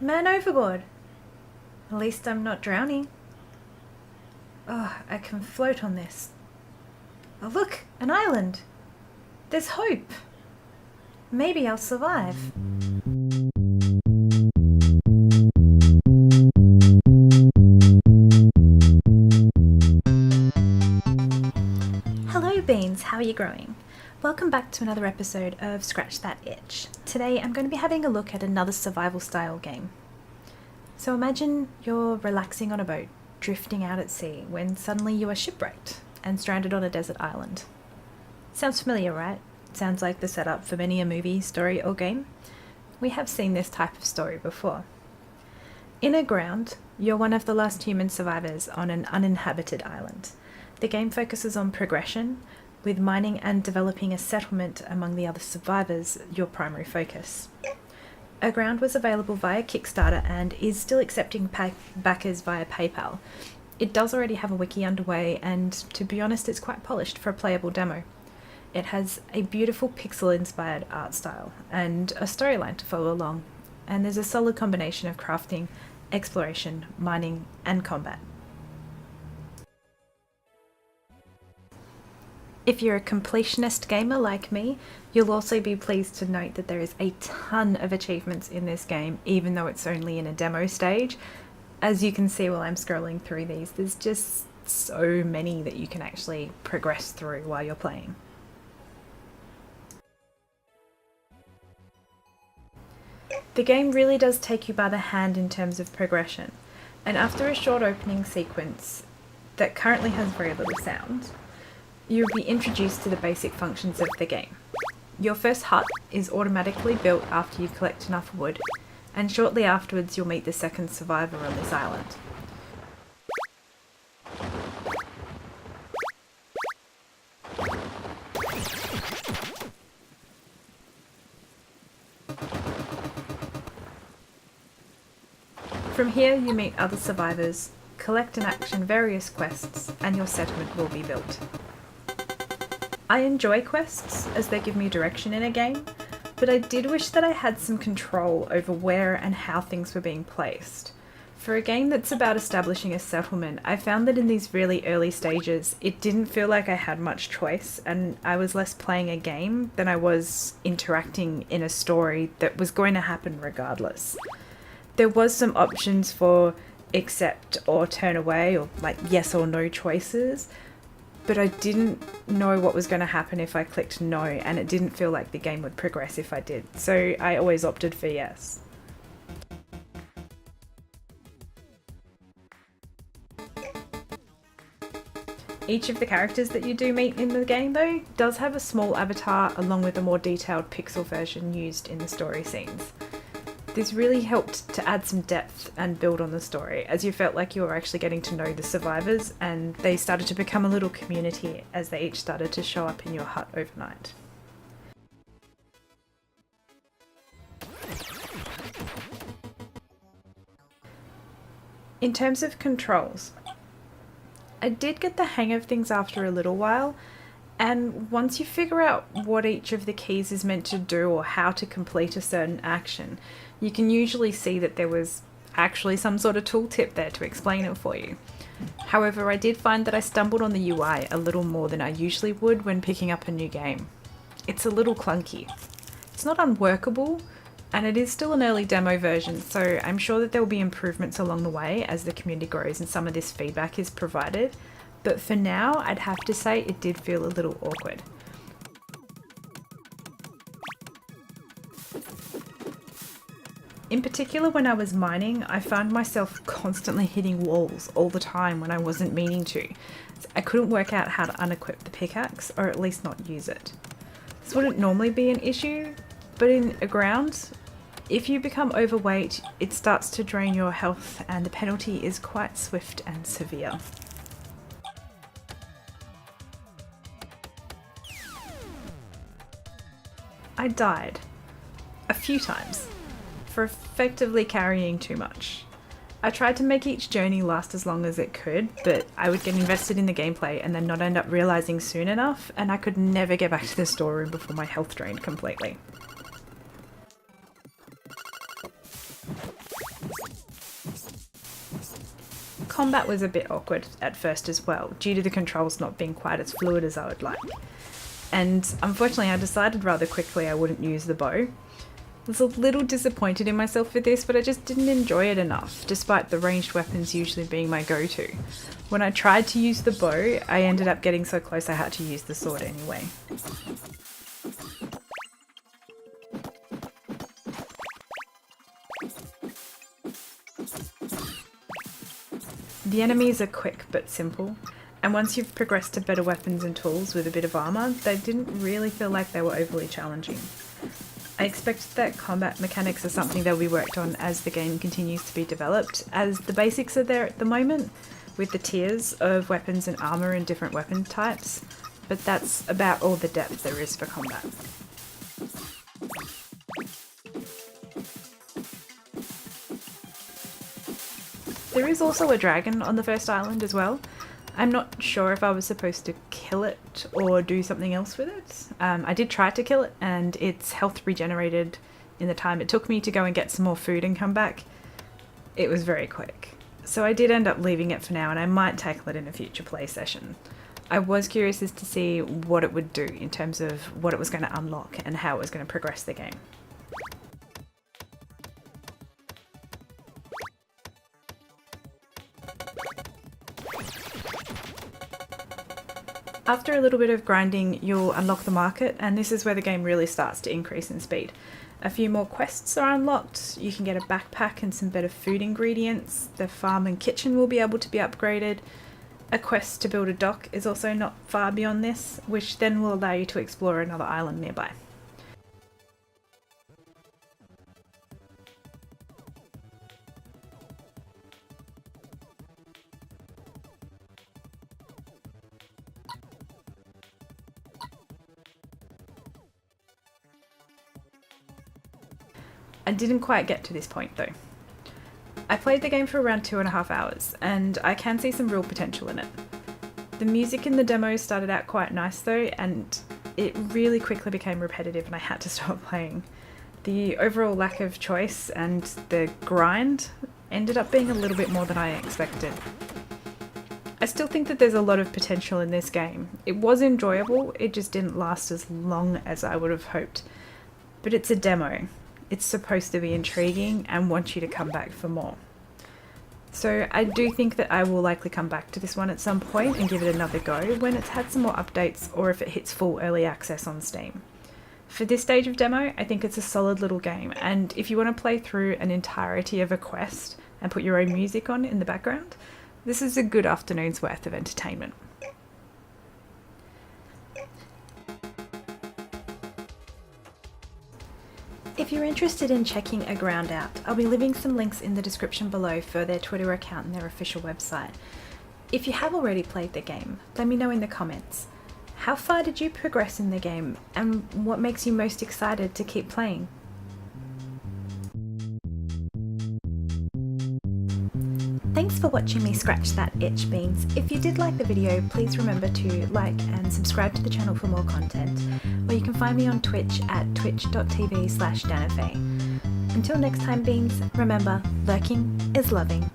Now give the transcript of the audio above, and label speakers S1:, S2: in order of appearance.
S1: Man overboard! At least I'm not drowning. Oh, I can float on this. Oh look, an island! There's hope! Maybe I'll survive. Hello beans, how are you growing? Welcome back to another episode of Scratch That Itch. Today I'm going to be having a look at another survival style game. So imagine you're relaxing on a boat, drifting out at sea, when suddenly you are shipwrecked and stranded on a desert island. Sounds familiar, right? Sounds like the setup for many a movie, story or game. We have seen this type of story before. In Aground, you're one of the last human survivors on an uninhabited island. The game focuses on progression, with mining and developing a settlement among the other survivors your primary focus. Aground was available via Kickstarter and is still accepting backers via PayPal. It does already have a wiki underway, and to be honest, it's quite polished for a playable demo. It has a beautiful pixel-inspired art style and a storyline to follow along, and there's a solid combination of crafting, exploration, mining, and combat. If you're a completionist gamer like me, you'll also be pleased to note that there is a ton of achievements in this game, even though it's only in a demo stage. As you can see while I'm scrolling through these, there's just so many that you can actually progress through while you're playing. The game really does take you by the hand in terms of progression, and after a short opening sequence that currently has very little sound, you'll be introduced to the basic functions of the game. Your first hut is automatically built after you collect enough wood, and shortly afterwards you'll meet the second survivor on this island. From here you meet other survivors, collect and action various quests, and your settlement will be built. I enjoy quests as they give me direction in a game, but I did wish that I had some control over where and how things were being placed. For a game that's about establishing a settlement, I found that in these really early stages, it didn't feel like I had much choice, and I was less playing a game than I was interacting in a story that was going to happen regardless. There was some options for accept or turn away, or like yes or no choices, but I didn't know what was going to happen if I clicked no, and it didn't feel like the game would progress if I did, so I always opted for yes. Each of the characters that you do meet in the game, though, does have a small avatar along with a more detailed pixel version used in the story scenes. This really helped to add some depth and build on the story, as you felt like you were actually getting to know the survivors, and they started to become a little community as they each started to show up in your hut overnight. In terms of controls, I did get the hang of things after a little while, and once you figure out what each of the keys is meant to do or how to complete a certain action, you can usually see that there was actually some sort of tooltip there to explain it for you. However, I did find that I stumbled on the UI a little more than I usually would when picking up a new game. It's a little clunky. It's not unworkable, and it is still an early demo version, so I'm sure that there will be improvements along the way as the community grows and some of this feedback is provided. But for now, I'd have to say it did feel a little awkward. In particular, when I was mining, I found myself constantly hitting walls all the time when I wasn't meaning to. I couldn't work out how to unequip the pickaxe, or at least not use it. This wouldn't normally be an issue, but in Aground, if you become overweight, it starts to drain your health, and the penalty is quite swift and severe. I died a few times for effectively carrying too much. I tried to make each journey last as long as it could, but I would get invested in the gameplay and then not end up realizing soon enough, and I could never get back to the storeroom before my health drained completely. combat was a bit awkward at first as well, due to the controls not being quite as fluid as I would like. And unfortunately I decided rather quickly I wouldn't use the bow. I was a little disappointed in myself for this, but I just didn't enjoy it enough, despite the ranged weapons usually being my go-to. When I tried to use the bow, I ended up getting so close I had to use the sword anyway. The enemies are quick but simple, and once you've progressed to better weapons and tools with a bit of armour, they didn't really feel like they were overly challenging. I expect that combat mechanics are something that will be worked on as the game continues to be developed, as the basics are there at the moment, with the tiers of weapons and armour and different weapon types, but that's about all the depth there is for combat. There is also a dragon on the first island as well. I'm not sure if I was supposed to kill it or do something else with it. I did try to kill it and its health regenerated in the time it took me to go and get some more food and come back. It was very quick. So I did end up leaving it for now, and I might tackle it in a future play session. I was curious as to see what it would do in terms of what it was going to unlock and how it was going to progress the game. After a little bit of grinding, you'll unlock the market, and this is where the game really starts to increase in speed. A few more quests are unlocked, you can get a backpack and some better food ingredients, the farm and kitchen will be able to be upgraded. A quest to build a dock is also not far beyond this, which then will allow you to explore another island nearby. I didn't quite get to this point though. I played the game for around 2.5 hours, and I can see some real potential in it. The music in the demo started out quite nice though, and it really quickly became repetitive and I had to stop playing. The overall lack of choice and the grind ended up being a little bit more than I expected. I still think that there's a lot of potential in this game. It was enjoyable, it just didn't last as long as I would have hoped. But it's a demo. It's supposed to be intriguing and want you to come back for more. So I do think that I will likely come back to this one at some point and give it another go when it's had some more updates or if it hits full early access on Steam. For this stage of demo, I think it's a solid little game, and if you want to play through an entirety of a quest and put your own music on in the background, this is a good afternoon's worth of entertainment. If you're interested in checking Aground out, I'll be leaving some links in the description below for their Twitter account and their official website. If you have already played the game, let me know in the comments. How far did you progress in the game, and what makes you most excited to keep playing? Thanks for watching me scratch that itch, Beans. If you did like the video, please remember to like and subscribe to the channel for more content, or you can find me on Twitch at twitch.tv/DanaFaye. Until next time, Beans, remember, lurking is loving.